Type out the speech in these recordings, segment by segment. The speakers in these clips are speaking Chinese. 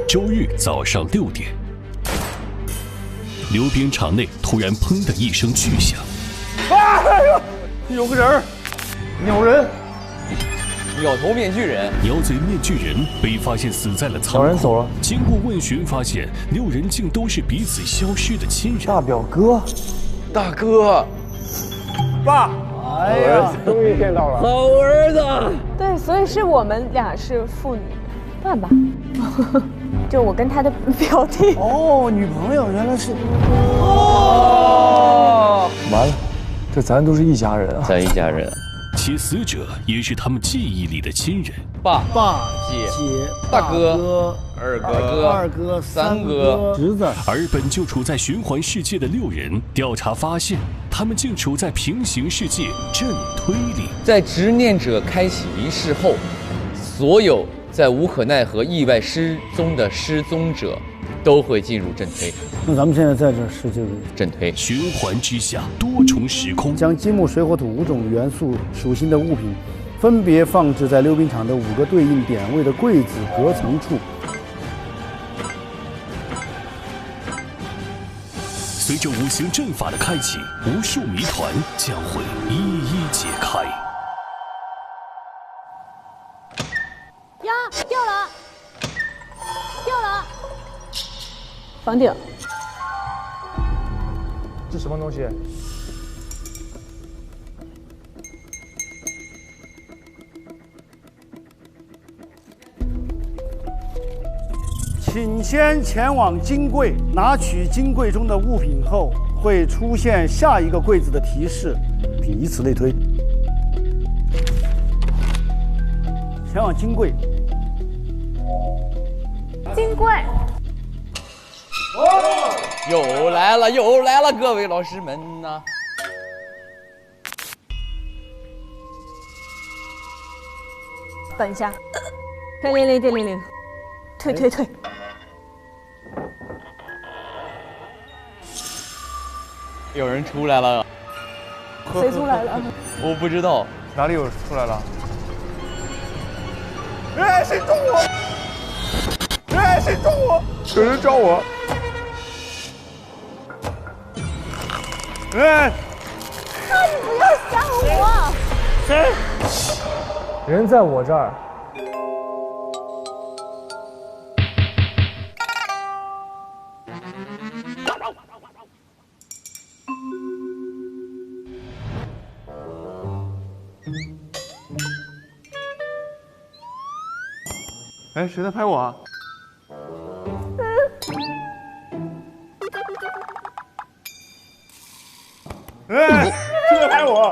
周日早上6点，溜冰场内突然砰的一声巨响，有个人，鸟人，鸟头面具人，鸟嘴面具人被发现死在了仓库。鸟人走了。经过问询，发现6人竟都是彼此消失的亲人。大表哥，大哥，爸，哎呀，终于见到了，好儿子。对，所以是我们俩是父女，爸爸，就我跟他的表弟。哦，女朋友原来是，哦，完了，这咱都是一家人啊，咱一家人。其死者也是他们记忆里的亲人。爸、姐、大哥、二哥、三哥、侄子。而本就处在循环世界的6人，调查发现，他们竟处在平行世界阵推里。在执念者开启仪式后，所有在无可奈何意外失踪的失踪者都会进入阵推。那咱们现在在这是这个阵推循环之下，多重时空。将金木水火土5种元素属性的物品，分别放置在溜冰场的5个对应点位的柜子隔层处。随着5行阵法的开启，无数谜团将会一一解开。呀，掉了，掉了，房顶。这什么东西？请先前往金柜，拿取金柜中的物品后，会出现下一个柜子的提示，并以此类推。前往金柜。金柜。又来了，又来了，各位老师们呐！等一下，电铃铃，电铃铃，退。有人出来了，谁出来了？我不知道哪里有出来了？哎，谁撞我？哎，谁撞我？有人撞我！哎，那你不要吓我！谁？人在我这儿。哎，谁在拍我啊？哎，谁在拍我？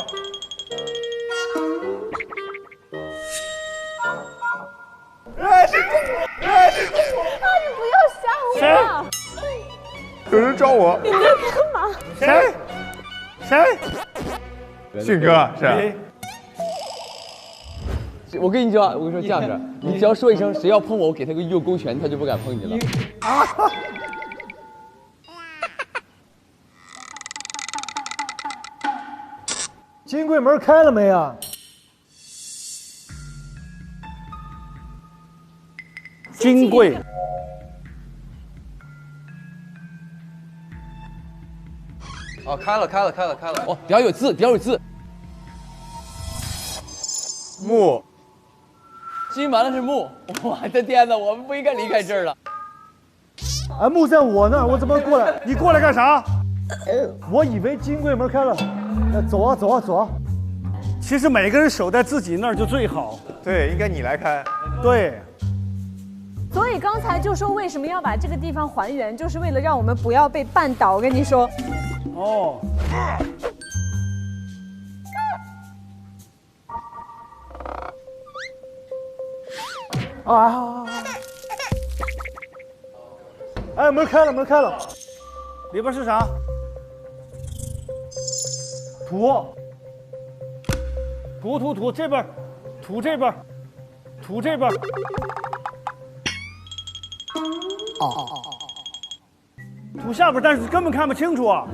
哎，谁撞我？哎，谁撞我？啊，你不要吓我！有人撞我。你在干嘛？谁？谁？迅哥是。我跟你说，这样子，你只要说一声谁要碰我，我给他个右勾拳，他就不敢碰你了。金柜门开了没啊？金柜。哦，开了。哦，底下有字。木。金完了是木，我的天哪，我们不应该离开这儿了。哎，木在我那儿，我怎么过来？你过来干啥？我以为金柜门开了。走啊！其实每个人守在自己那儿就最好。对，应该你来开。对。所以刚才就说为什么要把这个地方还原，就是为了让我们不要被绊倒。我跟你说。哦。啊！哎，门开了，里边是啥？土，这边，土这边。土下边，但是根本看不清楚啊。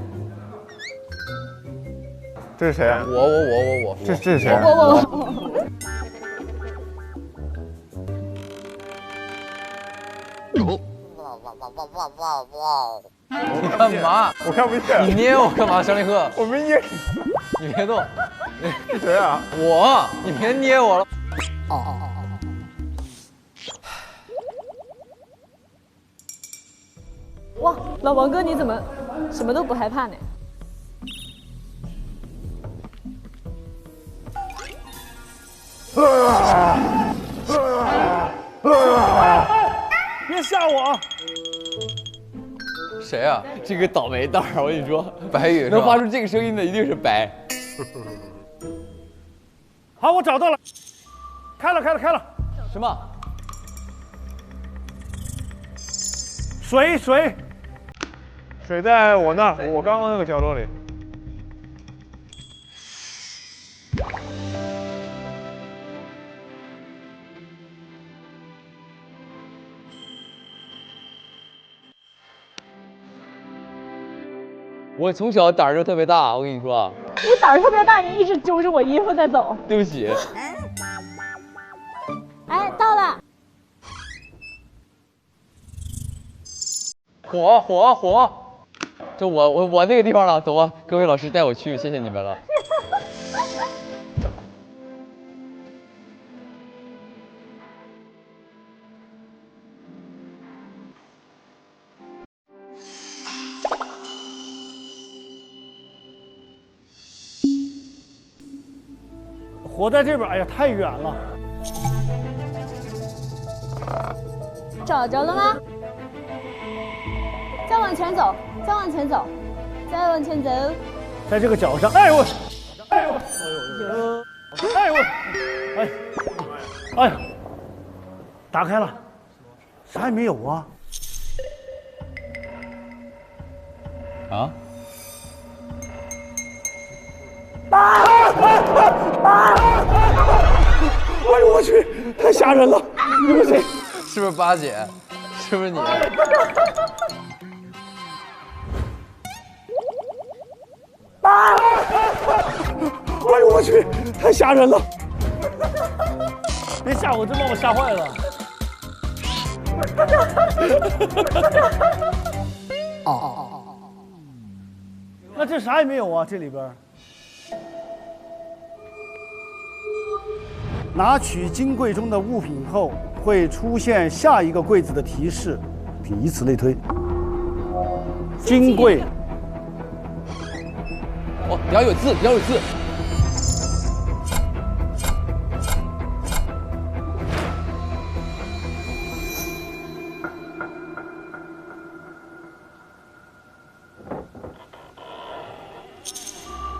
这是谁？我。这是谁？我。干嘛？我看不见。你捏我干嘛，张立赫？我没捏你别动。你谁啊？我，你别捏我了。哇，老王哥你怎么什么都不害怕呢？别吓我啊！谁啊？这个倒霉蛋儿，我跟你说，白宇能发出这个声音的一定是白。好，我找到了，开了。什么？水，水在我那儿，我刚刚那个角落里。我从小胆儿就特别大，我跟你说。你胆儿特别大，你一直揪着我衣服在走。对不起。哎，到了。火！这我那个地方了，走吧，各位老师带我去，谢谢你们了。火在这边，哎呀，太远了。找着了吗？再往前走，再往前走。在这个角上，哎呦，哎，打开了，啥也没有啊。啊？哎呦我去，太吓人了！你们谁？是不是八姐？是不是你？哎呦我去，太吓人了！别吓我，真把我吓坏了。那这啥也没有啊，这里边。拿取金柜中的物品后，会出现下一个柜子的提示，以此类推。金柜。哦，底下有字，底下有字。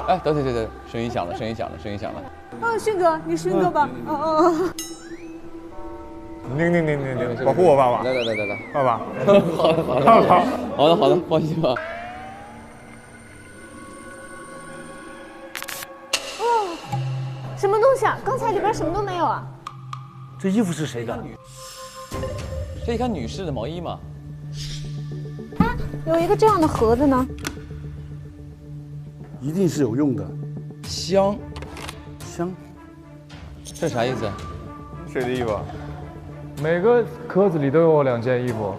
哎，等，声音响了。啊，迅哥，你迅哥吧。拧，保护我爸爸。来，爸爸。好的，放心吧。什么东西啊？刚才里边什么都没有啊。这衣服是谁的？这一看女士的毛衣嘛。啊，有一个这样的盒子呢。一定是有用的。香，这啥意思？谁的衣服？每个壳子里都有2件衣服，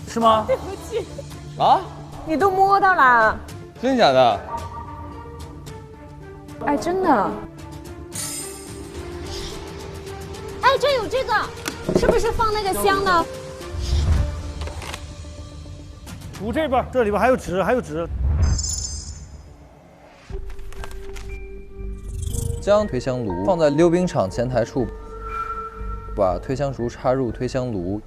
是吗？对不起。啊？你都摸到了？真假的？哎，真的。哎，这有这个，是不是放那个香呢？补这边，这里边还有纸，将推香炉放在溜冰场前台处，把推香烛插入推香炉，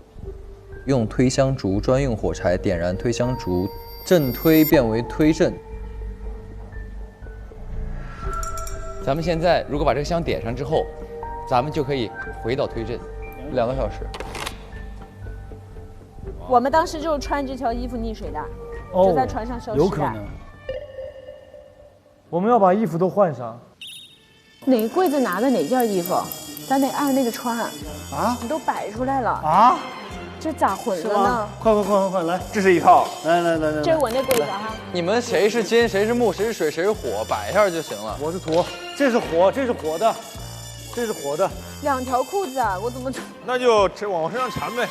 用推香烛专用火柴点燃推香烛，震推变为推震。咱们现在如果把这个香点上之后，咱们就可以回到推震2个小时。我们当时就是穿这条衣服溺水的，就在船上消失的。有可能。我们要把衣服都换上。哪个柜子拿的哪件衣服，咱得按那个穿。啊？你都摆出来了啊？这咋混了呢？快来！这是一套。来，这是我那柜子哈。你们谁是金，谁是木，谁是水，谁是火，摆一下就行了。我是土，这是火的。 2条裤子啊，我怎么？那就往身上缠呗。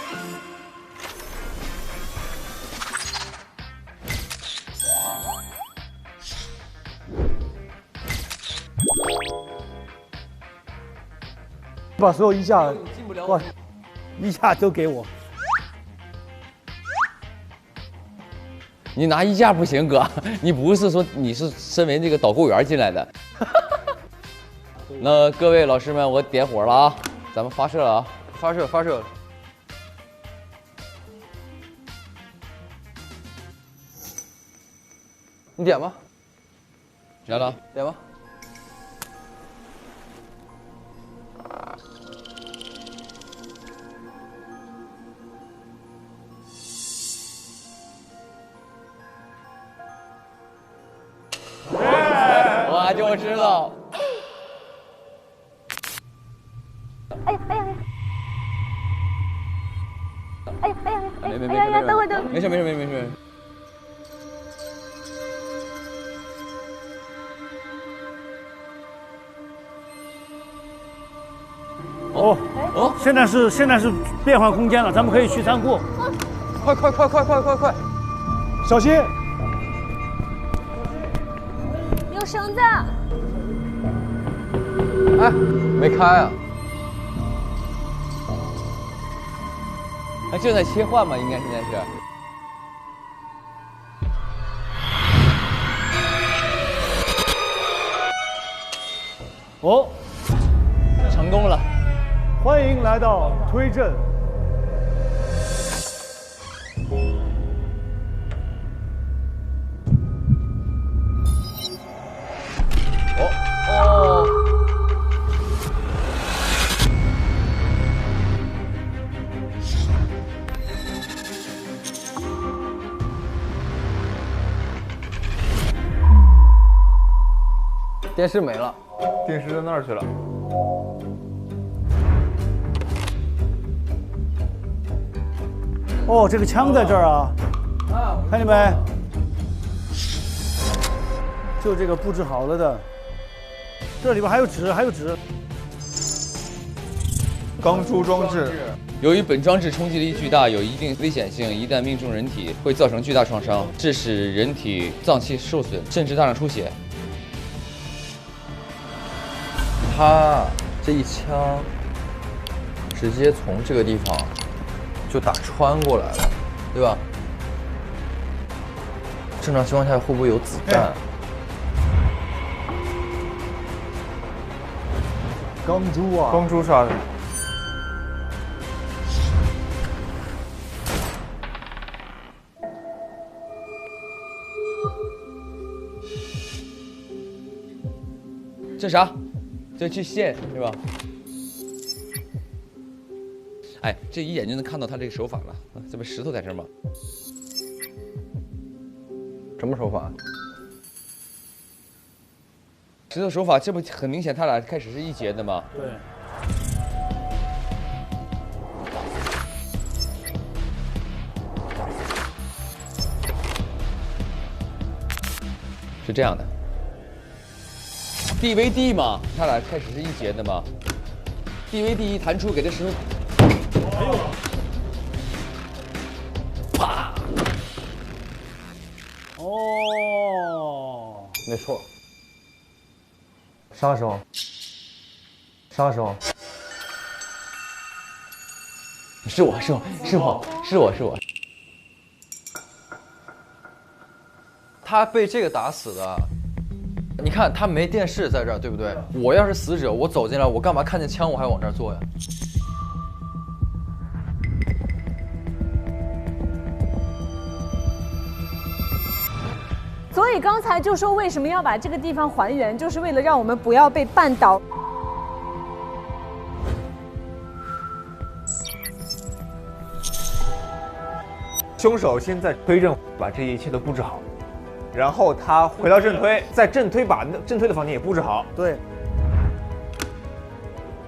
把所有衣架，哇，衣架都给我。你拿衣架不行，哥，你不是说你是身为这个导购员进来的。那各位老师们，我点火了啊，咱们发射了啊，发射发射。你点吧，来了，点吧。我就知道。哎呀哎呀哎呀哎呀哎呀！没哎呀，等会等会。没事没事没事没事。哦，现在是变换空间了，咱们可以去仓库。快快快快快快快！小心！有绳子。哎，没开啊！正在切换嘛，应该现在是。哦，成功了。欢迎来到推阵。哦。电视没了，电视在那儿去了。哦，这个枪在这儿啊，看见没？就这个布置好了的，这里边还有纸，还有纸。钢珠装置。由于本装置冲击力巨大，有一定危险性，一旦命中人体，会造成巨大创伤，致使人体脏器受损，甚至大量出血。他这一枪直接从这个地方就打穿过来了，对吧？正常情况下会不会有子弹？钢珠啊！钢珠杀的。这啥？这去线是吧？哎，这一眼就能看到他这个手法了。这不石头在这儿吗？什么手法？石头手法，这不很明显，他俩开始是一节的吗？对。是这样的。D V D 嘛，他俩开始是一节的嘛。D V D 一弹出，给这石头，哎呦，啪！哦，没错。杀手，杀手，是我。他被这个打死的。你看他没电视在这儿，对不对？我要是死者，我走进来，我干嘛看见枪我还往这儿坐呀？所以刚才就说为什么要把这个地方还原，就是为了让我们不要被绊倒。凶手先在推阵把这一切都布置好，然后他回到正推，在正推把正推的房间也布置好。对。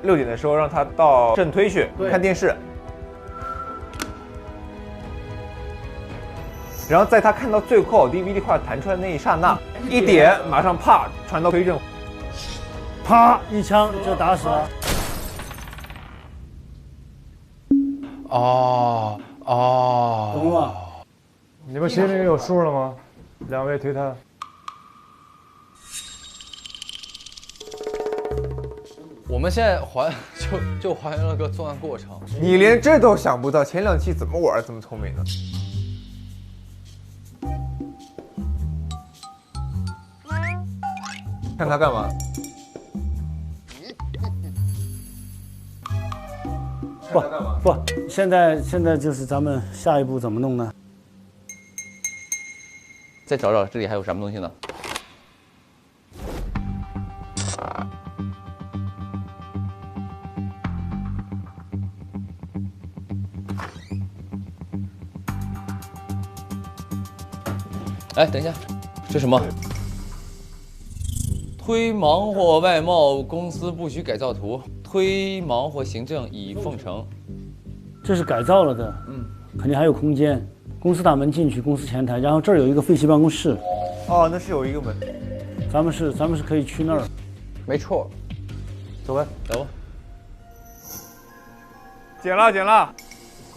6点的时候让他到正推去看电视，然后在他看到最后 DVD 快要弹出来的那一刹那，1点马上啪传到推阵，啪一枪就打死了。懂了。你们心里有数了吗？2位推他。 我们现在还就就还原了个作案过程。你连这都想不到，前2期怎么玩这么聪明呢？看他干嘛？不，现在就是咱们下一步怎么弄呢？再找找这里还有什么东西呢？哎，等一下，这什么？推忙活外贸公司不许改造图，推忙活行政已奉呈。这是改造了的，肯定还有空间。公司大门进去，公司前台，然后这儿有一个废弃办公室。哦，那是有一个门。咱们是可以去那儿。没错，走呗，走吧，捡了。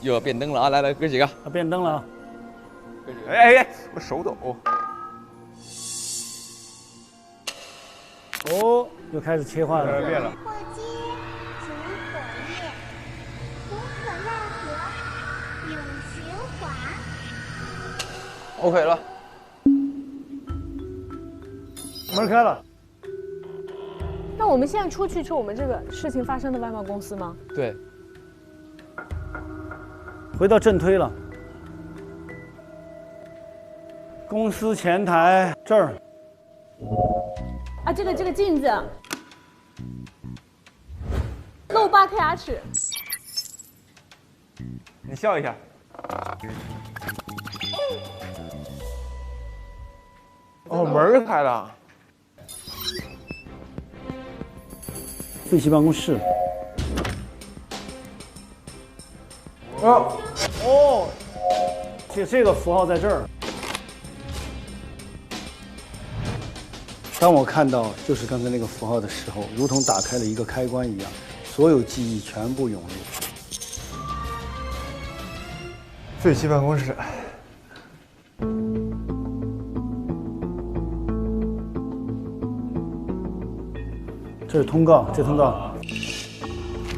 又要变灯了啊！来，哥几个，啊，变灯了啊！哎，我手抖。哦，又开始切换了。变了。火鸡，煮火焰，无可奈何，永循环。 OK 了。门开了。那我们现在出去我们这个事情发生的外贸公司吗？对，回到正推了。公司前台这儿。啊，这个镜子，露8颗牙齿。你笑一下。哦，门儿开了。废弃办公室。哦，这个符号在这儿。当我看到就是刚才那个符号的时候，如同打开了一个开关一样，所有记忆全部涌入。废弃办公室。这是通告，这通告。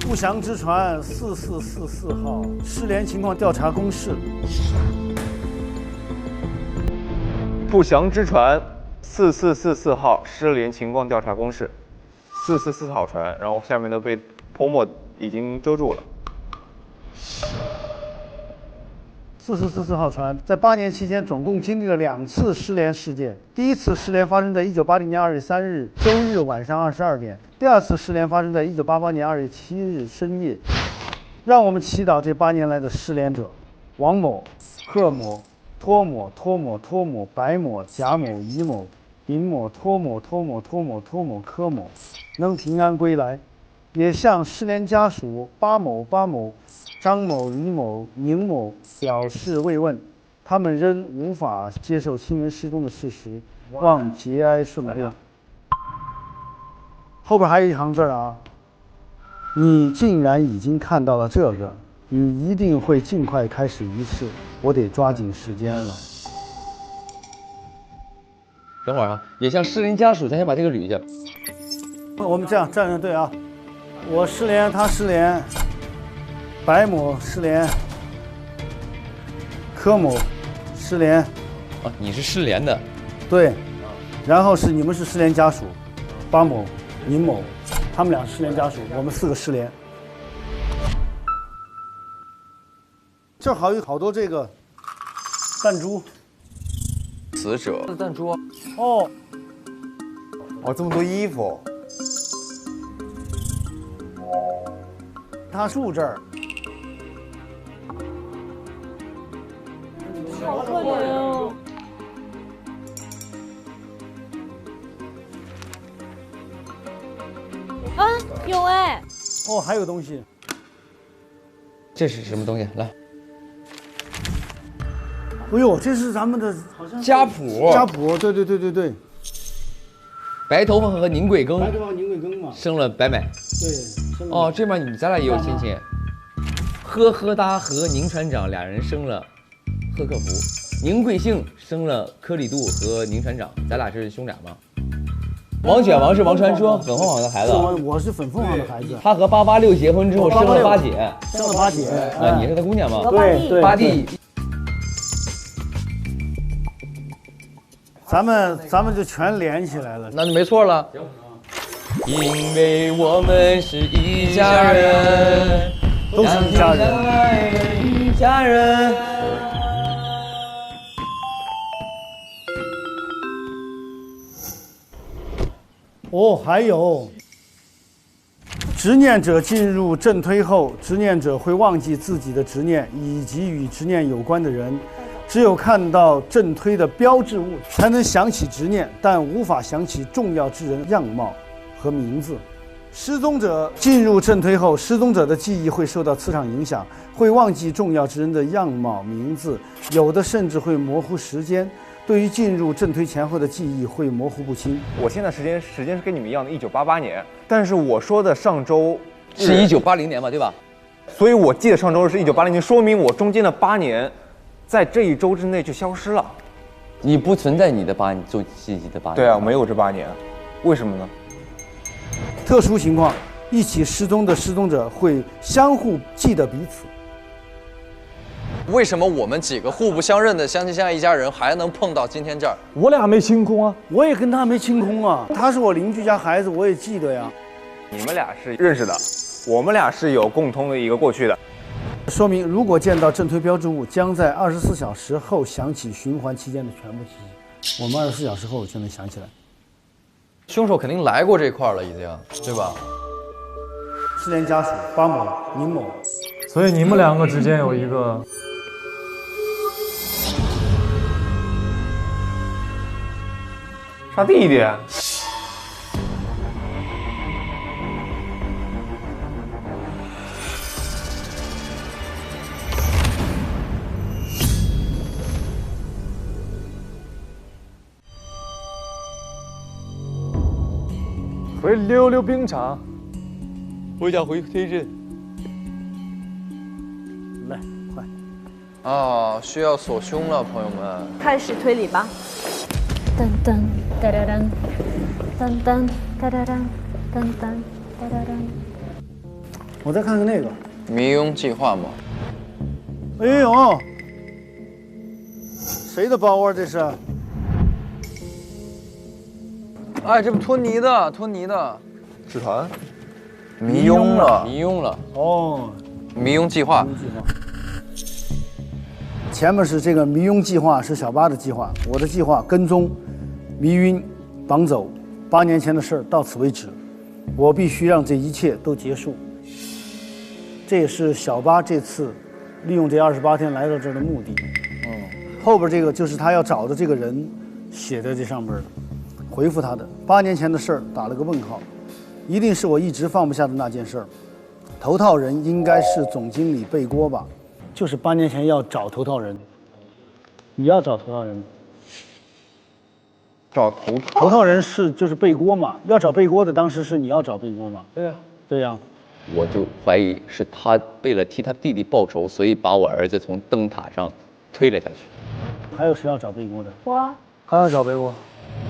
不祥之船4444号失联情况调查公示。不祥之船4444号失联情况调查公示，444号船，然后下面都被泼墨已经遮住了。 4444号船在8年期间总共经历了2次失联事件。第一次失联发生在1980年2月3日周日晚上22点，第二次失联发生在1988年2月7日深夜。让我们祈祷这8年来的失联者王某、贺某、托某、白某、贾某、乙某、丙某、托某、柯某能平安归来，也向失联家属巴某、张某、李某、宁某表示慰问，他们仍无法接受亲人失踪的事实，望节哀顺变。后边还有一行字啊，你竟然已经看到了这个，你一定会尽快开始仪式，我得抓紧时间了。等会儿啊，也向失联家属，咱先把这个捋一下。我们这样站着对啊，我失联，他失联。 白某失联，柯某失联，啊，你是失联的，对，然后是你们是失联家属，巴某、宁某，他们俩是失联家属，我们4个失联。这儿有好多这个弹珠，死者的弹珠哦，这么多衣服，他住这儿。 好可怜哦！啊，有哎！哦，还有东西。这是什么东西？来，哎呦，这是咱们的好像家谱。家谱，对。白头发和宁贵庚，白头发宁贵庚嘛，生了白买。对。哦，这边咱俩也有亲戚。呵达和宁船长俩人生了贺克福。 宁贵姓生了柯里度和宁船长，咱俩是兄俩吗？王卷王是王传说粉凤凰的孩子，我是粉凤凰的孩子。他和886结婚之后生了八姐，生了八姐。啊，你是他姑娘吗？对对。八弟。咱们就全连起来了，那就没错了。因为我们是一家人，都是一家人，一家人。哦，还有，执念者进入正推后，执念者会忘记自己的执念以及与执念有关的人。只有看到正推的标志物，才能想起执念，但无法想起重要之人样貌和名字。失踪者进入正推后，失踪者的记忆会受到磁场影响，会忘记重要之人的样貌、名字，有的甚至会模糊时间。对于进入正推前后的记忆会模糊不清。我现在时间是跟你们一样的，1988年，但是我说的上周是1980年嘛，对吧？所以我记得上周是1980年，说明我中间的8年。在这一周之内就消失了，你不存在你的8年，就记忆的8年。对啊，没有这8年，为什么呢？特殊情况，一起失踪的失踪者会相互记得彼此。为什么我们几个互不相认的相亲相爱一家人还能碰到今天这儿？我俩没清空啊，我也跟他没清空啊，他是我邻居家孩子，我也记得呀。你们俩是认识的，我们俩是有共同的一个过去的。说明，如果见到正推标志物，将在24小时后想起循环期间的全部记忆。我们24小时后就能想起来。凶手肯定来过这块了，已经，对吧？失联家属巴某、宁某，所以你们2个之间有一个。杀弟弟。回溜溜冰场，我想回推镇。来，快！啊，需要锁凶了，朋友们。开始推理吧。噔噔哒哒噔，噔噔哒哒噔，噔噔哒哒噔。我再看看那个迷庸计划吗？哎呦，谁的包啊？这是？哎，这不托尼的，纸团，迷庸了，迷庸了。哦，迷庸计划。前面是这个迷庸计划，是小八的计划，我的计划跟踪、迷晕、绑走。8年前的事儿到此为止，我必须让这一切都结束。这也是小八这次利用这28天来到这儿的目的。后边这个就是他要找的这个人写在这上边的。回复他的8年前的事儿打了个问号，一定是我一直放不下的那件事儿。头套人应该是总经理背锅吧？就是8年前要找头套人，你要找头套人，找头套人就是背锅嘛？要找背锅的，当时是你要找背锅嘛？对呀，对呀。我就怀疑是他为了替他弟弟报仇，所以把我儿子从灯塔上推了下去。还有谁要找背锅的？我还要找背锅。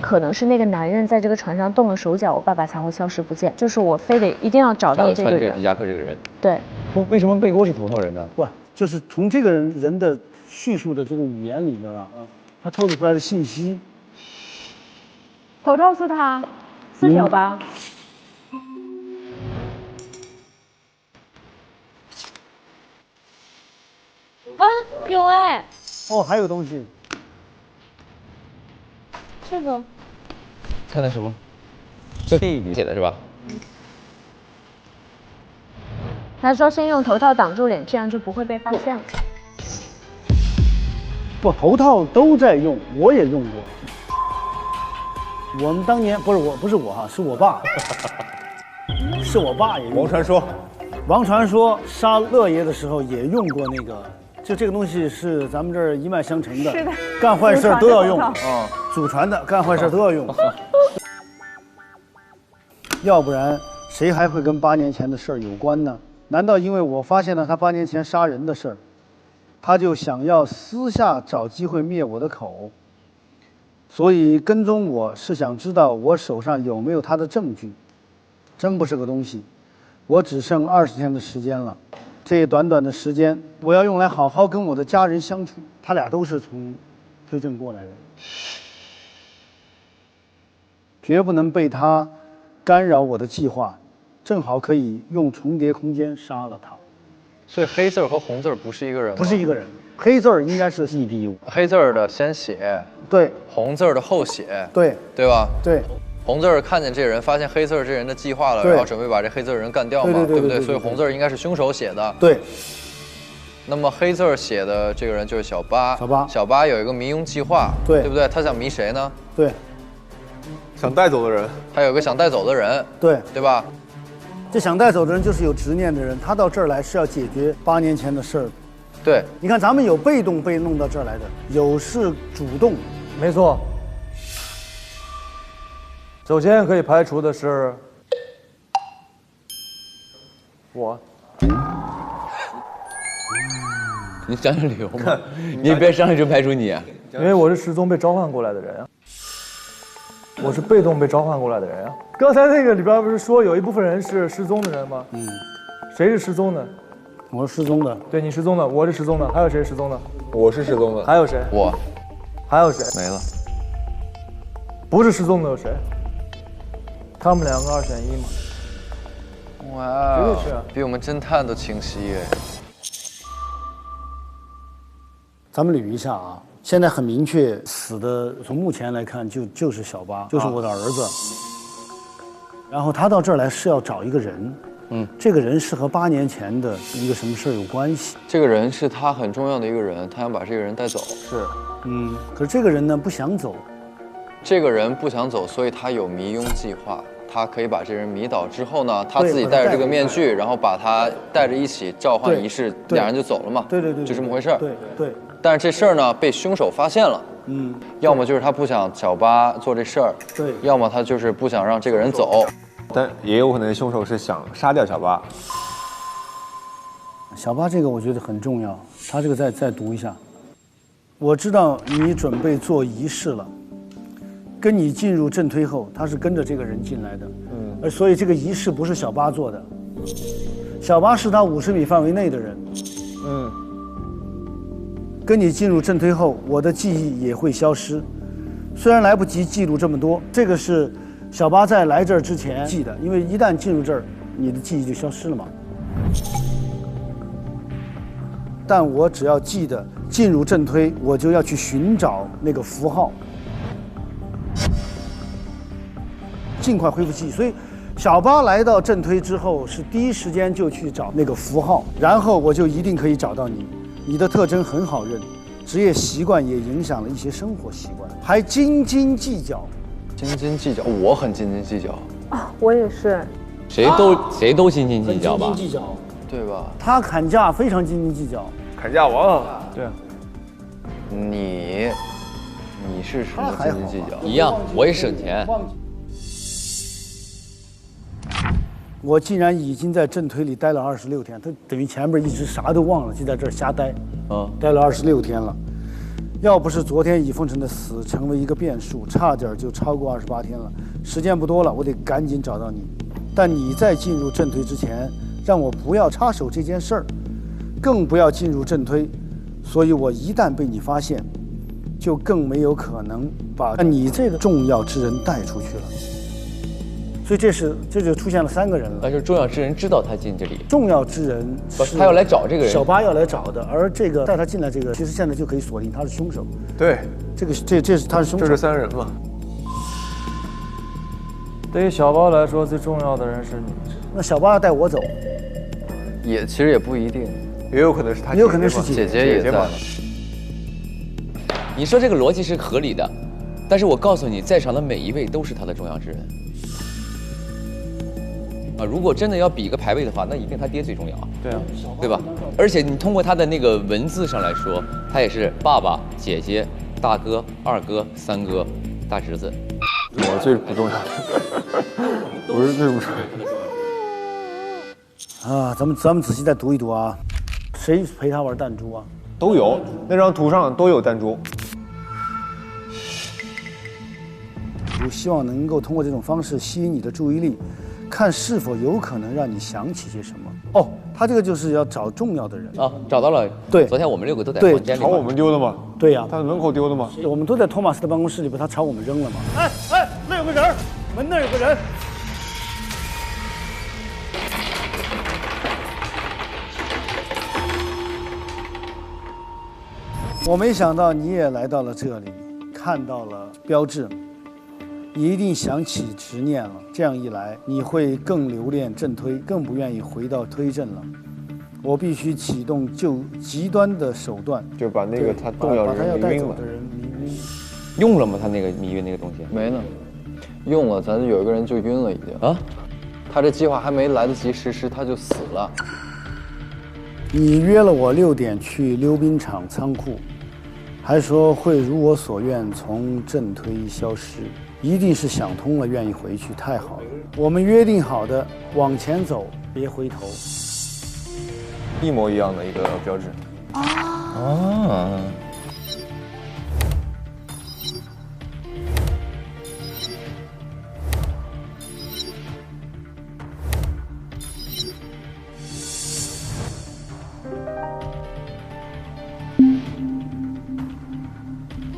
可能是那个男人在这个船上动了手脚，我爸爸才会消失不见。就是我非得一定要找到这个人。皮夹克这个人。对。为什么背锅是头套人呢？不，就是从这个人的叙述的这个语言里边啊，他透露出来的信息。头套是他，是小八。啊，有哎。哦，还有东西。这个。看的什么？这弟弟写的是吧？他说先用头套挡住脸，这样就不会被发现了。不，头套都在用，我也用过。我们当年不是我哈，是我爸，是我爸也用过。王传说杀乐爷的时候也用过那个，就这个东西是咱们这儿一脉相承的，是的，干坏事都要用啊，祖传的，干坏事都要用。要不然谁还会跟8年前的事儿有关呢？难道因为我发现了他8年前杀人的事儿，他就想要私下找机会灭我的口？所以跟踪我是想知道我手上有没有他的证据，真不是个东西。我只剩20天的时间了，这短短的时间，我要用来好好跟我的家人相处。他俩都是从推证过来的，绝不能被他干扰我的计划，正好可以用重叠空间杀了他。所以黑字儿和红字儿不是一个人吗？不是一个人，黑字儿应该是一笔。黑字儿的先写，对，红字儿的后写，对，对吧？对。红字儿看见这人，发现黑字儿这人的计划了，然后准备把这黑字儿人干掉嘛，对不对？所以红字儿应该是凶手写的。对。那么黑字儿写的这个人就是小八。小八有一个迷庸计划，对不对？他想迷谁呢？对。想带走的人。他有个想带走的人，对吧？这想带走的人就是有执念的人，他到这儿来是要解决8年前的事儿。对，你看咱们有被动被弄到这儿来的，有是主动。没错。首先可以排除的是我。你讲讲理由嘛？你别上来就排除你，因为我是失踪被召唤过来的人啊。我是被动被召唤过来的人啊！刚才那个里边不是说有一部分人是失踪的人吗？谁是失踪的？我是失踪的。对，你失踪的，我是失踪的，还有谁失踪的？我是失踪的。还有谁？我。还有谁？没了。不是失踪的有谁？他们两个2选1嘛？哇，绝对是，比我们侦探都清晰耶。咱们捋一下啊。现在很明确，死的从目前来看就是小八，就是我的儿子。然后他到这儿来是要找一个人，这个人是和8年前的一个什么事儿有关系。这个人是他很重要的一个人，他想把这个人带走。是，可是这个人呢不想走。这个人不想走，所以他有迷庸计划。他可以把这人迷倒之后呢，他自己戴着这个面具，然后把他带着一起召唤仪式，俩人就走了嘛。对，就这么回事儿。对。但是这事儿呢，被凶手发现了。要么就是他不想小八做这事儿，对；要么他就是不想让这个人走。但也有可能凶手是想杀掉小八。小八这个我觉得很重要，他这个再读一下。我知道你准备做仪式了，跟你进入正推后，他是跟着这个人进来的，而所以这个仪式不是小八做的，小八是他50米范围内的人，跟你进入正推后，我的记忆也会消失。虽然来不及记录这么多，这个是小八在来这儿之前记的，因为一旦进入这儿，你的记忆就消失了嘛。但我只要记得进入正推，我就要去寻找那个符号，尽快恢复记忆。所以，小八来到正推之后，是第一时间就去找那个符号，然后我就一定可以找到你。你的特征很好认，职业习惯也影响了一些生活习惯，还斤斤计较。斤斤计较，我很斤斤计较啊，我也是。谁都斤斤计较吧？斤斤计较，对吧？他砍价非常斤斤计较，砍价王。对。你是什么斤斤计较？一样，我也省钱。我竟然已经在正推里待了26天，他等于前面一直啥都忘了，就在这儿瞎待，待了26天了。要不是昨天尹凤城的死成为一个变数，差点就超过28天了。时间不多了，我得赶紧找到你。但你在进入正推之前，让我不要插手这件事儿，更不要进入正推。所以我一旦被你发现，就更没有可能把你这个重要之人带出去了。所以这就出现了3个人了。但是重要之人知道他进这里，重要之人是他要来找这个人，小八要来找的，而这个带他进来这个，其实现在就可以锁定他是凶手。对，这是他是凶手。这是3人嘛。对于小八来说，最重要的人是你。那小八要带我走，其实也不一定，也有可能是他，也有可能是姐姐也在呢。你说这个逻辑是合理的，但是我告诉你，在场的每一位都是他的重要之人。如果真的要比一个排位的话，那一定他爹最重要啊。对啊，对吧？而且你通过他的那个文字上来说，他也是爸爸、姐姐、大哥、二哥、三哥、大侄子。我最不重要的，我是最不重要的。啊，咱们仔细再读一读啊，谁陪他玩弹珠啊？都有，那张图上都有弹珠。图，希望能够通过这种方式吸引你的注意力，看是否有可能让你想起些什么。哦，他这个就是要找重要的人啊，找到了。对，昨天我们6个都在对房间里。朝我们丢的吗？对呀、他在门口丢的吗？我们都在托马斯的办公室里边，他朝我们扔了嘛。哎哎，那有个人，门那有个人。我没想到你也来到了这里，看到了标志，你一定想起执念了。这样一来，你会更留恋正推，更不愿意回到推正了。我必须启动极端的手段，就把那个他重要把他要人迷晕了带走的。人迷晕。用了吗？他那个迷晕那个东西没呢，用了，咱有一个人就晕了已经啊。他这计划还没来得及实施，他就死了。你约了我6点去溜冰场仓库，还说会如我所愿从正推消失，一定是想通了，愿意回去，太好了。我们约定好的，往前走，别回头。一模一样的一个标志。啊。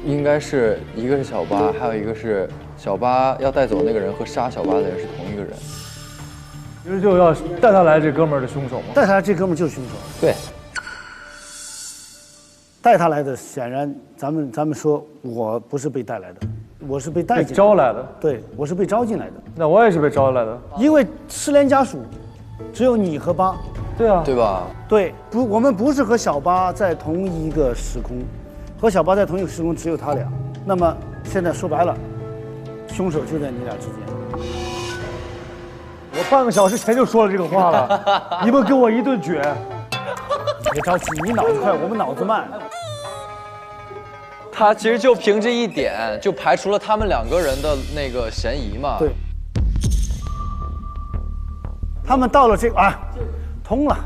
应该是一个是小巴，还有一个是小巴要带走那个人和杀小巴的人是同一个人。其实就要带他来这哥们儿的凶手嘛。带他来这哥们儿就是凶手。对。带他来的显然，咱们说我不是被带来的，我是被带进来的。招来的。对，我是被招进来的。那我也是被招来的。因为失联家属只有你和巴。对啊。对吧？对，不，我们不是和小巴在同一个时空。和小巴在同一个时空只有他俩，那么现在说白了，凶手就在你俩之间。我半个小时前就说了这个话了，你们给我一顿卷。别着急，你脑子快，我们脑子慢。他其实就凭这一点就排除了他们2个人的那个嫌疑嘛。对。他们到了这个啊，通了。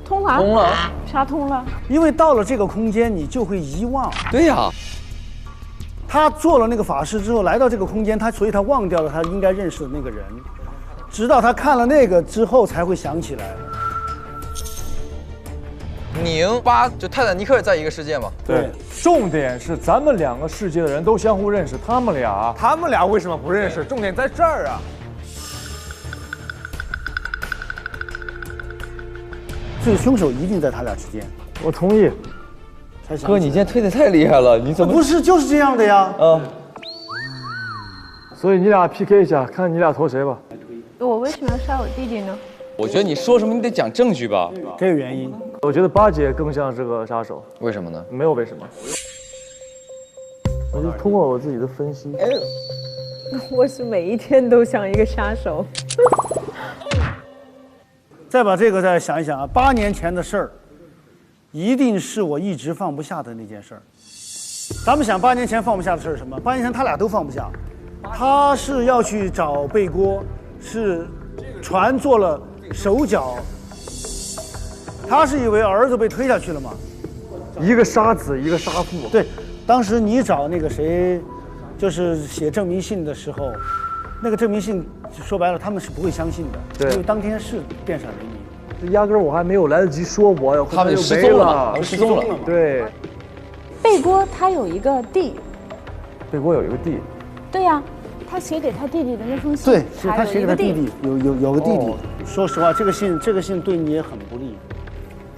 通了？通了？啥通了？因为到了这个空间，你就会遗忘。对呀。他做了那个法事之后，来到这个空间，所以他忘掉了他应该认识的那个人，直到他看了那个之后才会想起来。宁巴就泰坦尼克在一个世界嘛？对。重点是咱们2个世界的人都相互认识，他们俩为什么不认识？重点在这儿啊。所以凶手一定在他俩之间。我同意。哥，你今天推得太厉害了，你怎么？不是就是这样的呀。所以你俩 PK 一下，看你俩投谁吧。我为什么要杀我弟弟呢？我觉得你说什么你得讲证据吧。这个原因。我觉得巴姐更像是个杀手。为什么呢？没有为什么。我就通过我自己的分析。我是每一天都像一个杀手。再把这个再想一想啊，8年前的事儿，一定是我一直放不下的那件事儿。咱们想8年前放不下的事儿是什么？8年前他俩都放不下，他是要去找贝锅，是船做了手脚，他是以为儿子被推下去了嘛？一个杀子，一个杀父。对，当时你找那个谁，就是写证明信的时候，那个证明信说白了他们是不会相信的，对，因为当天是电闪雷鸣。压根儿我还没有来得及说我，他们就失踪了嘛，他们失踪了。对。贝锅他有一个弟。贝锅有一个弟。对呀，他写给他弟弟的那封信。对，是他写给他弟弟，有个弟弟。说实话，这个信对你也很不利。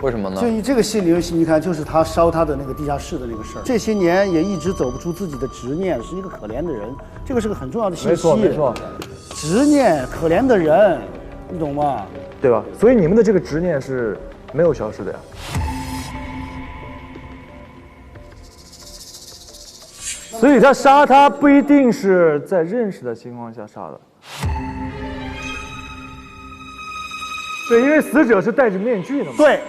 为什么呢？就你这个信里，你看，就是他烧他的那个地下室的那个事儿，这些年也一直走不出自己的执念，是一个可怜的人。这个是个很重要的信息。没错。执念，可怜的人，你懂吗？对吧？所以你们的这个执念是没有消失的呀。所以他杀他不一定是在认识的情况下杀的。对，因为死者是戴着面具的嘛。对，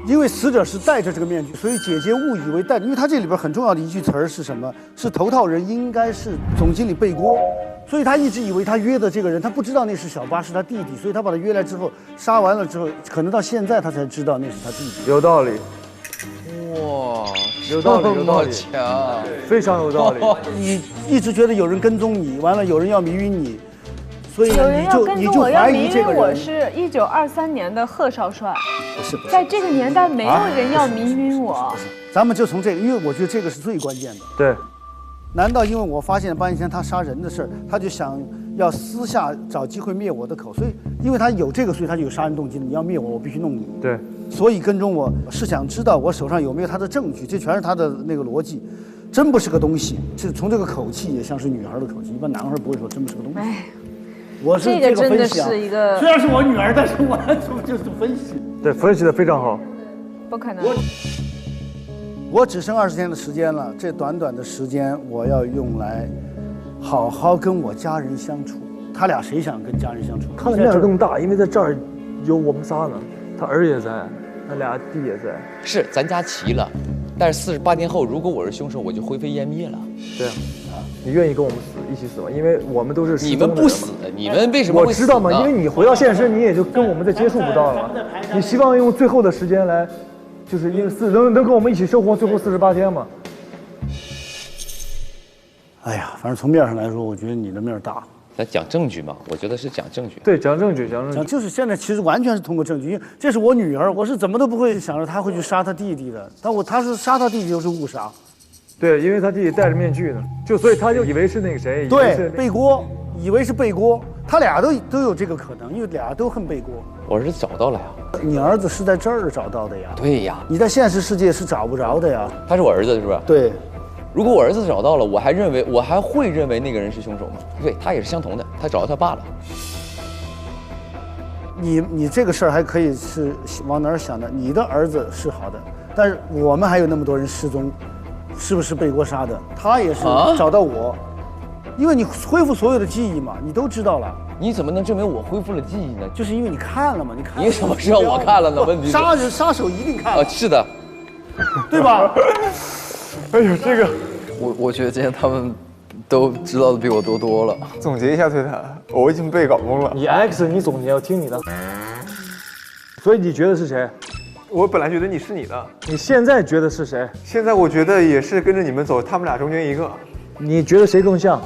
因为死者是戴着这个面具，所以姐姐误以为戴着，因为他这里边很重要的一句词儿是什么？是头套人应该是总经理贝锅。所以他一直以为他约的这个人，他不知道那是小巴，是他弟弟，所以他把他约来之后，杀完了之后，可能到现在他才知道那是他弟弟。有道理。哇，有道理，有道理，强，非常有道理。你一直觉得有人跟踪你，完了有人要迷晕你，所以有人要跟踪我，要怀迷晕疑这个人。我是1923年的贺少帅，不是，在这个年代没有人要迷晕我。咱们就从这个，因为我觉得这个是最关键的。对，难道因为我发现八年前他杀人的事儿，他就想要私下找机会灭我的口？所以因为他有这个，所以他就有杀人动机。你要灭我，我必须弄你。对，所以跟踪我是想知道我手上有没有他的证据，这全是他的那个逻辑。真不是个东西，是从这个口气也像是女孩的口气，一般男孩不会说真不是个东西。哎，我是这个真的分析啊，是一个，虽然是我女儿，但是我就是分析。对，分析的非常好。不可能。我只剩20天的时间了，这短短的时间我要用来好好跟我家人相处。他俩谁想跟家人相处？他的面儿更大，因为在这儿有我们仨呢，他儿也在，他俩弟也在。是咱家齐了，但是48天后，如果我是凶手，我就灰飞烟灭了。对啊，你愿意跟我们死一起死吗？因为我们都是你们不死，你们为什么会死呢？我知道嘛，因为你回到现实，你也就跟我们再接触不到了。你希望用最后的时间来，就是因为能跟我们一起生活最后48天嘛。哎呀，反正从面上来说，我觉得你的面儿大。咱讲证据嘛，我觉得是讲证据。对，讲证据，讲证据。就是现在其实完全是通过证据，因为这是我女儿，我是怎么都不会想着她会去杀她弟弟的。但他是杀他弟弟就是误杀。对，因为他弟弟戴着面具呢，所以他就以为是那个谁，对，背锅，以为是背锅，他俩都有这个可能，因为俩都恨背锅。我儿子找到了呀。你儿子是在这儿找到的呀？对呀。你在现实世界是找不着的呀。他是我儿子，是不是？对。如果我儿子找到了，我还会认为那个人是凶手吗？对，他也是相同的，他找到他爸了。你这个事儿还可以是往哪儿想的？你的儿子是好的，但是我们还有那么多人失踪，是不是背锅杀的？他也是找到我，因为你恢复所有的记忆嘛，你都知道了。你怎么能证明我恢复了记忆呢？就是因为你看了嘛，你看了。你什么时候我看了呢？问题是杀手一定看了。是的，对吧？哎呦，这个，我觉得今天他们都知道的比我多了。总结一下推谈，我已经被搞懵了。你 X， 你总结，我听你的。所以你觉得是谁？我本来觉得你是你的，你现在觉得是谁？现在我觉得也是跟着你们走，他们俩中间一个。你觉得谁更像？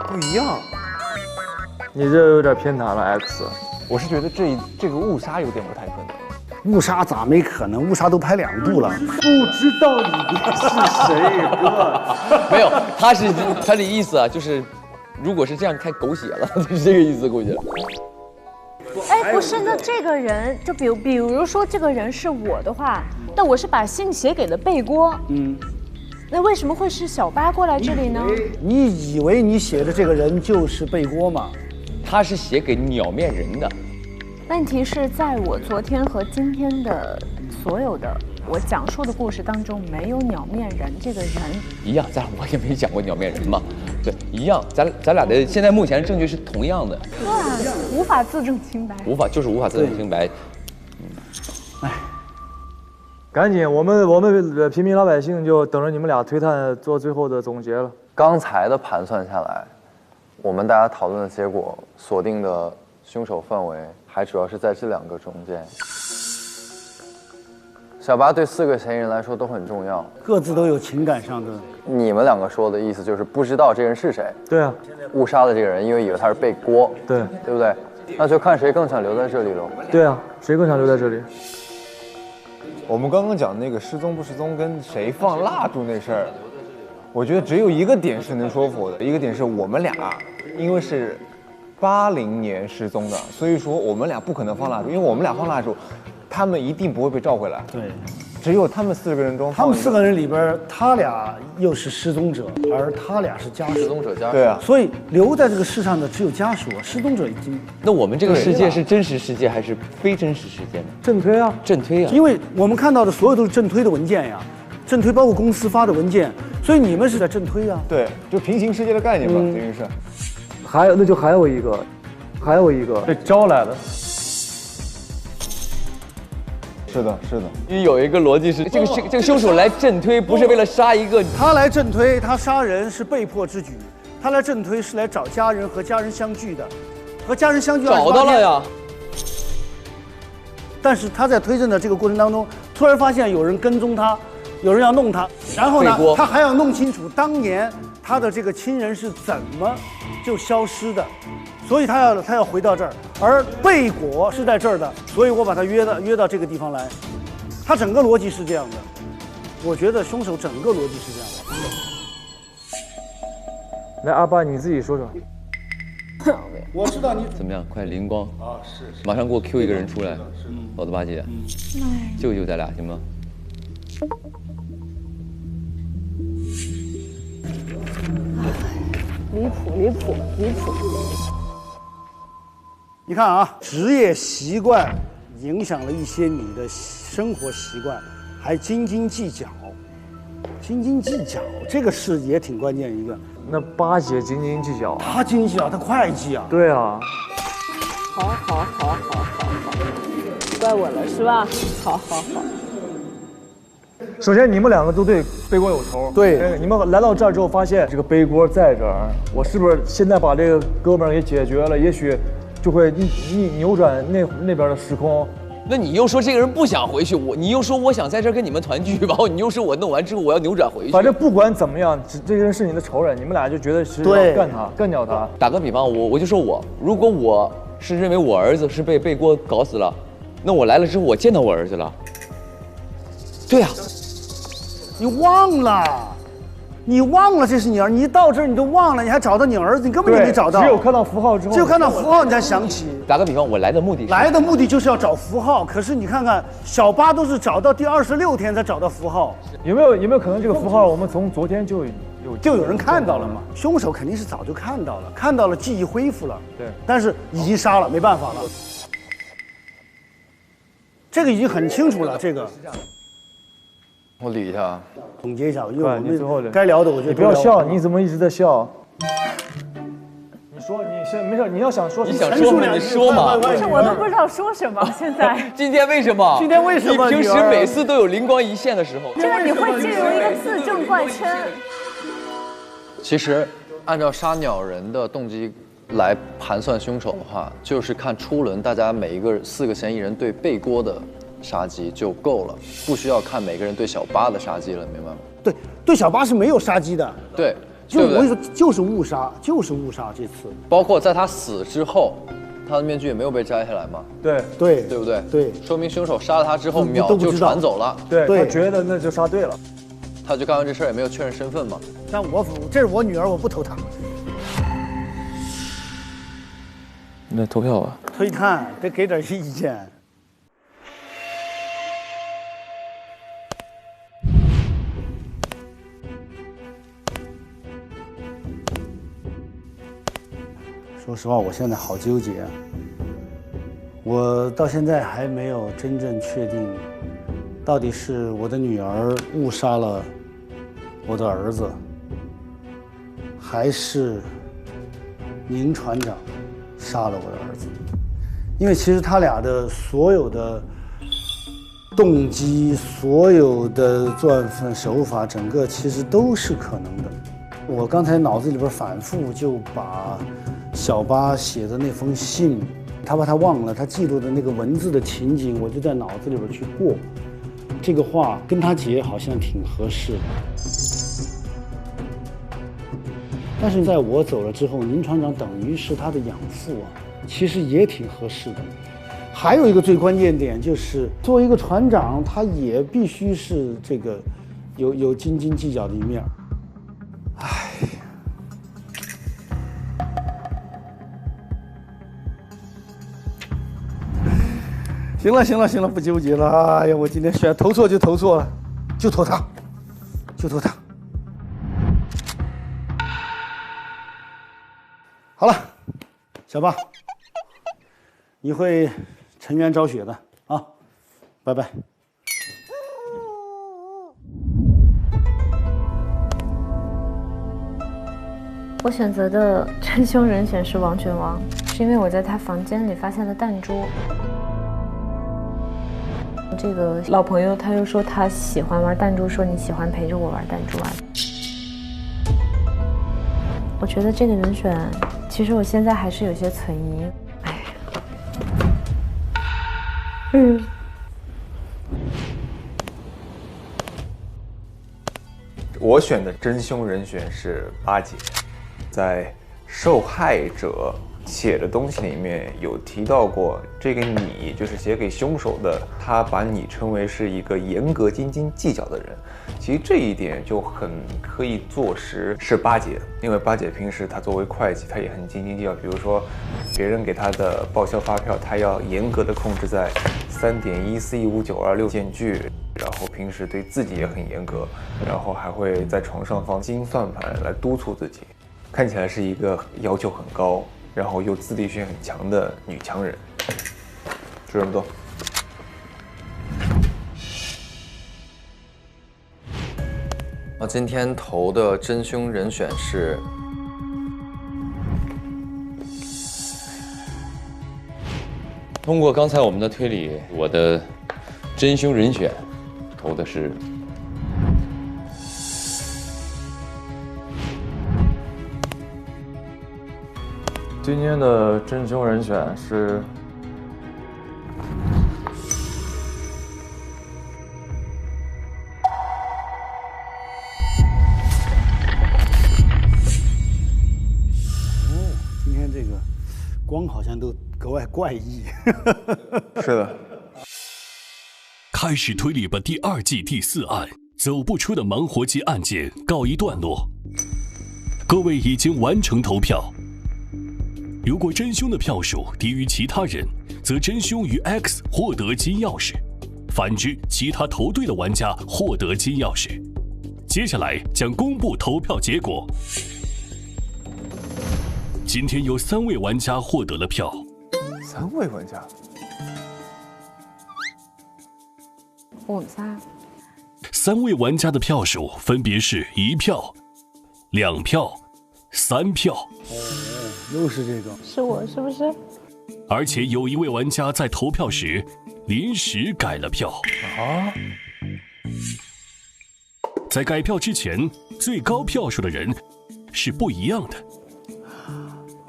不一样。你这有点偏袒了 X。我是觉得这个误杀有点不太可能。误杀咋没可能？误杀都拍2部了。不知道你是谁，哥。没有，他的意思啊，就是如果是这样太狗血了，就是这个意思，估计。哎，不是，那这个人就比如说这个人是我的话，那我是把信写给了背锅，那为什么会是小八过来这里呢？你以为你写的这个人就是背锅吗？他是写给鸟面人的。问题是在我昨天和今天的所有的我讲述的故事当中，没有鸟面人这个人。一样，我也没讲过鸟面人嘛，对，一样，咱俩的现在目前证据是同样的。对啊，无法自证清白。无法自证清白。哎，赶紧，我们平民老百姓就等着你们俩推探做最后的总结了。刚才的盘算下来，我们大家讨论的结果，锁定的凶手范围还主要是在这2个中间。小八对4个嫌疑人来说都很重要，各自都有情感上的。你们2个说的意思就是不知道这人是谁。对啊，误杀的这个人，因为以为他是背锅。对不对？那就看谁更想留在这里喽。对啊，谁更想留在这里？我们刚刚讲那个失踪不失踪跟谁放蜡烛那事儿，我觉得只有一个点是能说服我的，一个点是我们俩因为是80年失踪的，所以说我们俩不可能放蜡烛，因为我们俩放蜡烛，他们一定不会被召回来。对，只有他们4个人中，他们4个人里边，他俩又是失踪者，而他俩是家属。失踪者家属。对啊，所以留在这个世上的只有家属，失踪者已经。那我们这个世界是真实世界还是非真实世界呢？正推啊，正推啊，因为我们看到的所有都是正推的文件呀，正推包括公司发的文件，所以你们是在正推啊。对，就平行世界的概念嘛，等于是。还有一个被招来了。是的。因为有一个逻辑是，这个凶手来正推不是为了杀一个，他来正推，他杀人是被迫之举，他来正推是来找家人和家人相聚的，和家人相聚找到了呀。但是他在推证的这个过程当中，突然发现有人跟踪他，有人要弄他，然后呢背锅，他还要弄清楚当年他的这个亲人是怎么就消失的，所以他要回到这儿，而贝果是在这儿的，所以我把他约到这个地方来，他整个逻辑是这样的，我觉得凶手整个逻辑是这样的。来，阿爸你自己说说。我知道你怎么样？快灵光啊！是，马上给我 Q 一个人出来，老子八戒，救救咱俩行吗？离谱！你看啊，职业习惯影响了一些你的生活习惯，还斤斤计较，这个是也挺关键一个。那八姐斤斤计较啊？他斤斤计较，他会计啊。对啊。好，怪我了是吧？好。首先，你们两个都对背锅有仇。对，你们来到这儿之后，发现这个背锅在这儿，我是不是现在把这个哥们儿给解决了，也许就会扭转那边的时空？那你又说这个人不想回去，你又说我想在这儿跟你们团聚，然后你又说我弄完之后我要扭转回去。反正不管怎么样，这个人是你的仇人，你们俩就觉得是要干掉他。打个比方，我就说如果我是认为我儿子是被背锅搞死了，那我来了之后我见到我儿子了。对呀。你忘了这是你儿，你一到这儿你都忘了，你还找到你儿子，你根本就没找到。只有看到符号之后，只有看到符号你才想起。打个比方，我来的目的就是要找符号，可是你看看小八都是找到第26天才找到符号。有没有可能这个符号我们从昨天就有人看到了嘛？凶手肯定是早就看到了，记忆恢复了。对，但是已经杀了，没办法了。这个已经很清楚了，这个。我理一下啊，总结一下，因为我你最后们该聊的，我觉得你不要笑，你怎么一直在笑？你说你先没事，你要想说，你想说吗？你说嘛。不是，我都不知道说什么。现在今天为什么？你平时每次都有灵光一现的时候。这个你会进入一个自证怪圈。其实按照杀鸟人的动机来盘算凶手的话，就是看初轮大家每一个4个嫌疑人对背锅的杀机就够了，不需要看每个人对小八的杀机了，明白吗？对小八是没有杀机的。对，就我跟你说，就是误杀这次。包括在他死之后，他的面具也没有被摘下来嘛？对不对？对，说明凶手杀了他之后秒就传走了。对，他觉得那就杀对了，他就干完这事儿也没有确认身份嘛。但这是我女儿，我不投她。那投票吧。推探得给点意见。说实话，我现在好纠结啊！我到现在还没有真正确定，到底是我的女儿误杀了我的儿子，还是宁船长杀了我的儿子。因为其实他俩的所有的动机、所有的作案手法，整个其实都是可能的。我刚才脑子里边反复就把小八写的那封信，他把他忘了，他记录的那个文字的情景，我就在脑子里边去过。这个话跟他姐好像挺合适的，但是在我走了之后，宁船长等于是他的养父啊，其实也挺合适的。还有一个最关键点就是，作为一个船长，他也必须是这个有斤斤计较的一面。唉。行了，不纠结了。哎呀，我今天选投错就投错了，就投他。好了，小八，你会沉冤昭雪的啊，拜拜。我选择的真凶人选是王卷王，是因为我在他房间里发现了弹珠。这个老朋友他又说他喜欢玩弹珠，说你喜欢陪着我玩弹珠啊。我觉得这个人选，其实我现在还是有些存疑。哎，我选的真凶人选是八姐，在受害者写的东西里面有提到过，这个你就是写给凶手的，他把你称为是一个严格斤斤计较的人。其实这一点就很可以坐实是八姐，因为八姐平时她作为会计，她也很斤斤计较。比如说，别人给她的报销发票，她要严格的控制在3.1415926间距，然后平时对自己也很严格，然后还会在床上放金算盘来督促自己，看起来是一个要求很高，然后又自立性很强的女强人。就这么多。今天投的真凶人选是通过刚才我们的推理，我的真凶人选投的是今天的真凶人选是今天这个光好像都格外怪异。是的。开始推理吧第2季第4案，走不出的盲活机案件告一段落。各位已经完成投票。如果真凶的票数低于其他人，则真凶与 X 获得金钥匙；反之，其他投对的玩家获得金钥匙。接下来将公布投票结果。今天有3位玩家获得了票。3位玩家？我们仨。 3位玩家的票数分别是1票、2票、3票。又是这个，是我是不是？而且有1位玩家在投票时临时改了票。啊！在改票之前，最高票数的人是不一样的。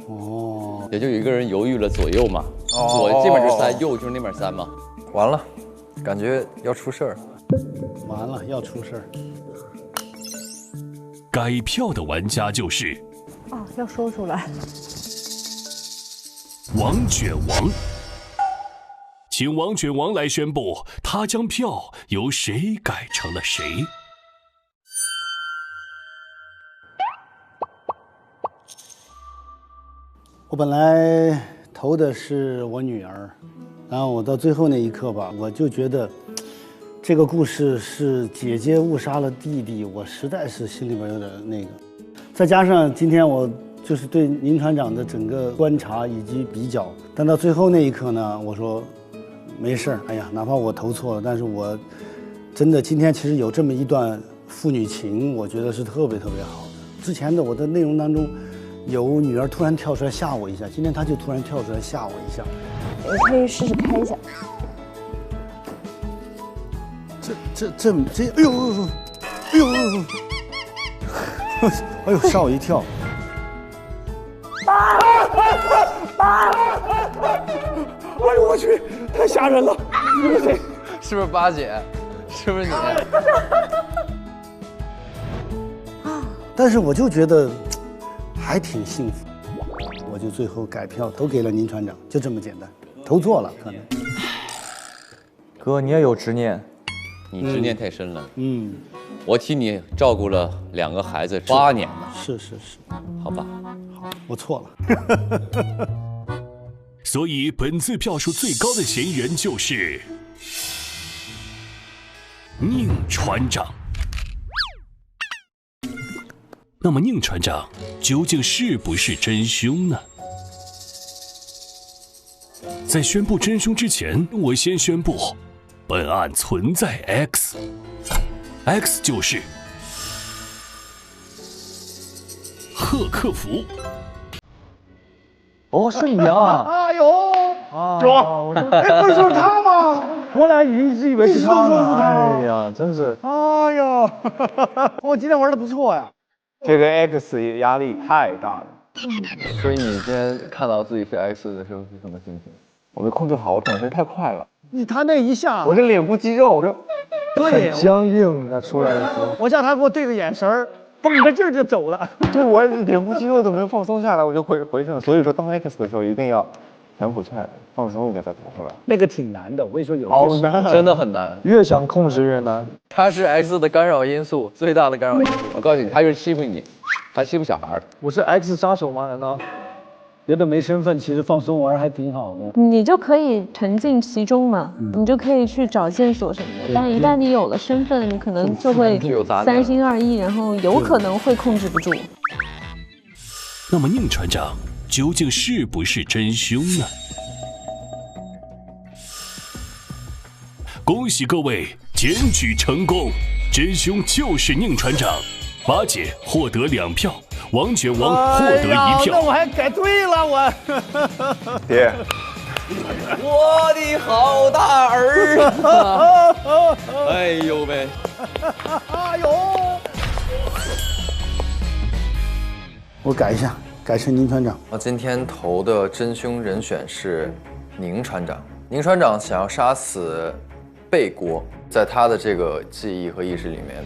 哦，也就有一个人犹豫了左右嘛，左这边就是3，右就是那边3嘛。完了，感觉要出事儿。完了，要出事儿。改票的玩家就是哦，要说出来。王卷王，请王卷王来宣布，他将票由谁改成了谁。我本来投的是我女儿，然后我到最后那一刻吧，我就觉得这个故事是姐姐误杀了弟弟，我实在是心里边有点那个。再加上今天我就是对宁船长的整个观察以及比较，但到最后那一刻呢，我说没事儿，哎呀，哪怕我投错了，但是我真的今天其实有这么一段父女情，我觉得是特别特别好的。之前的我的内容当中。有女儿突然跳出来吓我一下，今天她就突然跳出来吓我一下。我可以试试开一下。哎呦，哎呦，哎呦，吓我一跳！哎呦我去，太吓人了！你们谁？是不是八姐？是不是你？但是我就觉得。还挺幸福，我就最后改票投给了宁船长，就这么简单。投错了可能。哥，你也有执念，你执念太深了。嗯，我替你照顾了2个孩子8年了。是，好吧，好，我错了。所以本次票数最高的嫌疑人就是宁船长。那么宁船长究竟是不是真凶呢？在宣布真凶之前，我先宣布，本案存在 X 就是贺克福。哦，是你啊！哎呦，啊，哎，不是就是他吗？我俩一直以为是他呢。哎呀，真是！哎呀，我今天玩的不错呀。这个 X 压力太大了。所以你今天看到自己是 X 的时候是什么心情？我没控制好，我转身太快了，他那一下，我这脸部肌肉，我这对很僵硬，他出来的时候。我叫他给我对个眼神儿，绷着劲儿就走了。对，我脸部肌肉都没放松下来，我就回去了。所以说，当 X 的时候一定要全普菜放松一点再走出来。那个挺难的，我跟你说有。好难，真的很难，越想控制越难。它是 X 的干扰因素，最大的干扰因素。我告诉你，他就是欺负你，他欺负小孩。我是 X 杀手吗？难道？觉得没身份，其实放松玩还挺好的。你就可以沉浸其中嘛，你就可以去找线索什么的。但一旦你有了身份，你可能就会三心二意，然后有可能会控制不住。那么宁船长究竟是不是真凶呢？恭喜各位检举成功，真凶就是宁船长，八姐获得2票。王卷王获得1票，那我还改对了，我。爹，我的好大儿啊！哎呦喂！哎呦！我改一下，改成宁船长。我今天投的真凶人选是宁船长。宁船长想要杀死贝锅，在他的这个记忆和意识里面。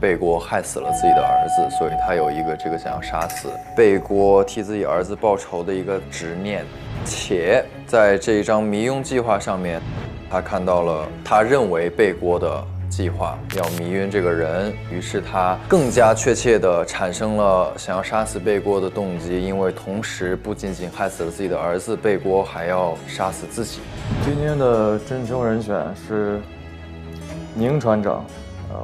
贝锅害死了自己的儿子，所以他有一个这个想要杀死贝锅、替自己儿子报仇的一个执念。且在这一张迷晕计划上面，他看到了他认为贝锅的计划要迷晕这个人，于是他更加确切地产生了想要杀死贝锅的动机，因为同时不仅仅害死了自己的儿子贝锅，还要杀死自己。今天的真凶人选是宁船长。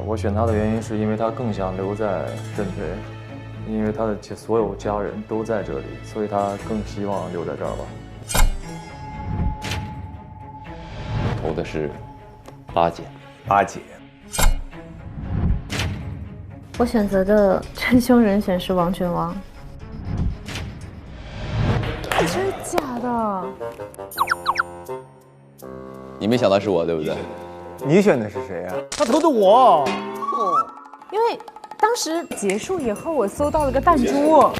我选他的原因是因为他更想留在镇推，因为他的所有家人都在这里，所以他更希望留在这儿吧。投的是八姐，八姐。我选择的真凶人选是王卷王。真的假的？你没想到是我，对不对？你选的是谁呀？他投的我。因为当时结束以后，我搜到了个弹珠。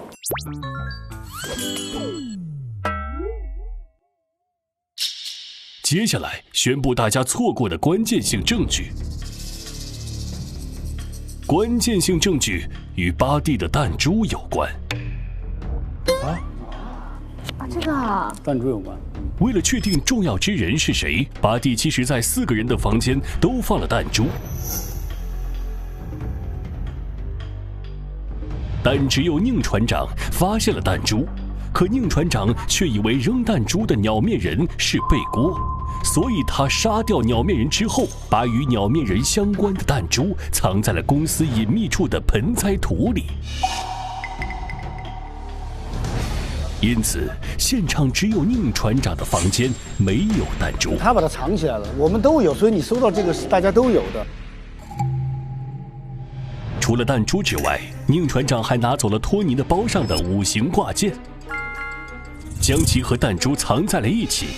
接下来宣布大家错过的关键性证据。关键性证据与巴蒂的弹珠有关。这个啊，弹珠有关。为了确定重要之人是谁，巴蒂其实在4个人的房间都放了弹珠，但只有宁船长发现了弹珠，可宁船长却以为扔弹珠的鸟面人是贝锅，所以他杀掉鸟面人之后，把与鸟面人相关的弹珠藏在了公司隐秘处的盆栽土里。因此，现场只有宁船长的房间没有弹珠。他把它藏起来了，我们都有，所以你收到这个是大家都有的。除了弹珠之外，宁船长还拿走了托尼的包上的5形挂件，将其和弹珠藏在了一起。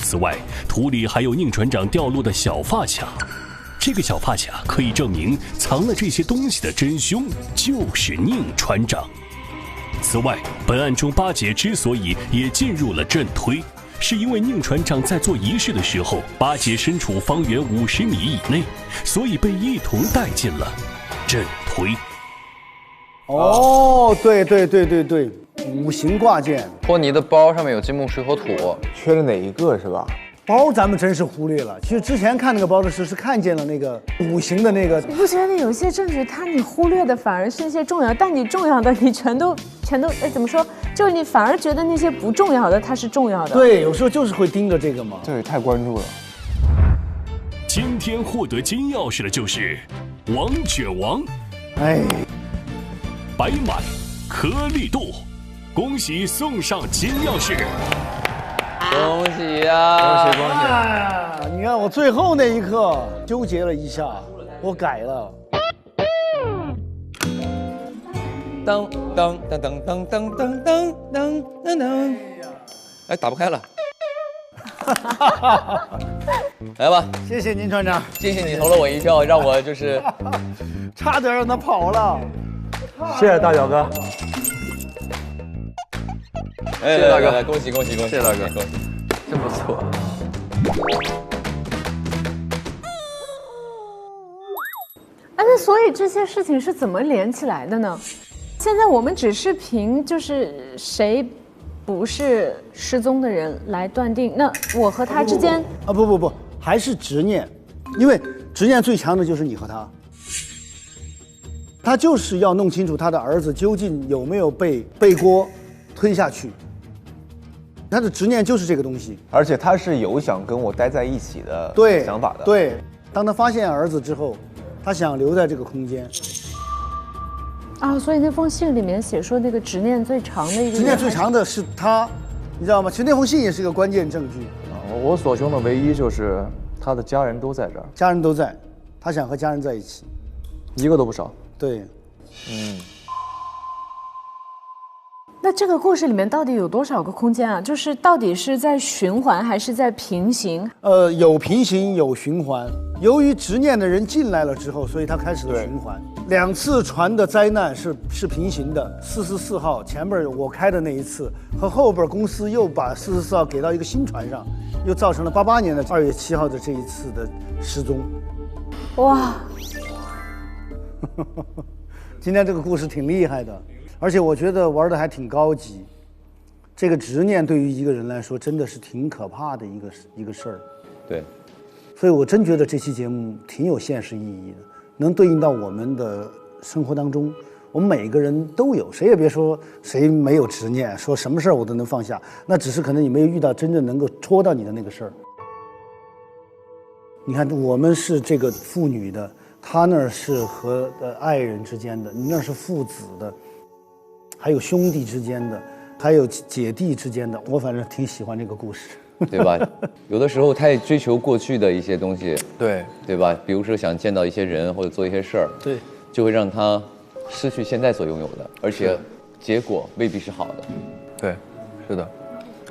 此外，土里还有宁船长掉落的小发卡。这个小发卡可以证明藏了这些东西的真凶就是宁船长。此外，本案中八姐之所以也进入了镇推，是因为宁船长在做仪式的时候，八姐身处方圆50米以内，所以被一同带进了镇推。哦，对，5形挂件。托尼的包上面有金木水火土，缺了哪一个是吧？包咱们真是忽略了。其实之前看那个包的时候是看见了那个5形的那个。你不觉得有些证据你忽略的反而是一些重要，但你重要的你全都怎么说？就是你反而觉得那些不重要的它是重要的。对，有时候就是会盯着这个嘛。对，太关注了。今天获得金钥匙的就是王卷王，白买颗粒度，恭喜送上金钥匙。恭喜呀！恭喜！你看我最后那一刻纠结了一下，我改了。当当当当当当当当当当，哎，打不开了。来吧，谢谢宁船长，谢谢你投了我1票，让我就是差点让他跑了。谢谢大表哥。谢谢大哥，恭喜恭喜恭喜！谢谢大哥，恭喜！真不错。啊，那所以这些事情是怎么连起来的呢？现在我们只是凭就是谁不是失踪的人来断定，那我和他之间啊不，还是执念，因为执念最强的就是你和他。他就是要弄清楚他的儿子究竟有没有被背锅推下去。他的执念就是这个东西，而且他是有想跟我待在一起的想法的。对，当他发现儿子之后，他想留在这个空间。啊，所以那封信里面写说那个执念最长的一个，执念最长的是他，你知道吗？其实那封信也是个关键证据。我所求的唯一就是他的家人都在这儿，家人都在，他想和家人在一起，一个都不少。对，那这个故事里面到底有多少个空间啊？就是到底是在循环还是在平行？有平行有循环。由于执念的人进来了之后，所以他开始了循环。2次船的灾难是平行的，444号前边我开的那一次，和后边公司又把444号给到一个新船上，又造成了88年的2月7号的这一次的失踪。哇！今天这个故事挺厉害的，而且我觉得玩的还挺高级。这个执念对于一个人来说真的是挺可怕的一个事儿。对，所以我真觉得这期节目挺有现实意义的，能对应到我们的生活当中，我们每个人都有，谁也别说谁没有执念，说什么事儿我都能放下，那只是可能你没有遇到真正能够戳到你的那个事儿。你看，我们是这个父女的，他那儿是和爱人之间的，你那儿是父子的，还有兄弟之间的，还有姐弟之间的，我反正挺喜欢这个故事。对吧？有的时候他也追求过去的一些东西，对吧？比如说想见到一些人或者做一些事儿，对，就会让他失去现在所拥有的，而且结果未必是好的。对，是的。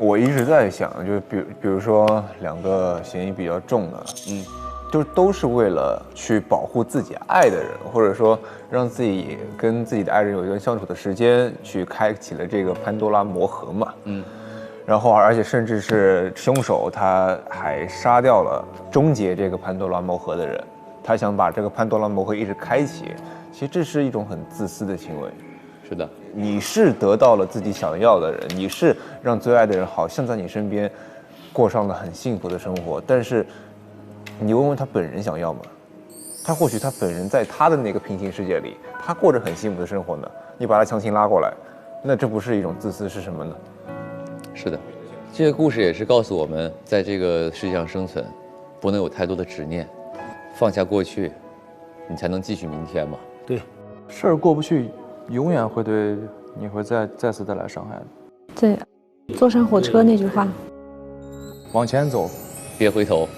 我一直在想，就是比如说2个嫌疑比较重的，都是为了去保护自己爱的人，或者说让自己跟自己的爱人有一段相处的时间，去开启了这个潘多拉魔盒嘛。然后，而且甚至是凶手，他还杀掉了终结这个潘多拉魔盒的人，他想把这个潘多拉魔盒一直开启。其实这是一种很自私的行为。是的，你是得到了自己想要的人，你是让最爱的人好像在你身边过上了很幸福的生活，但是你问问他本人想要吗？他或许他本人在他的那个平行世界里，他过着很幸福的生活呢。你把他强行拉过来，那这不是一种自私是什么呢？是的，这个故事也是告诉我们，在这个世界上生存，不能有太多的执念，放下过去，你才能继续明天嘛。对，事儿过不去，永远会对你会再次带来伤害的。对，坐上火车那句话，往前走，别回头。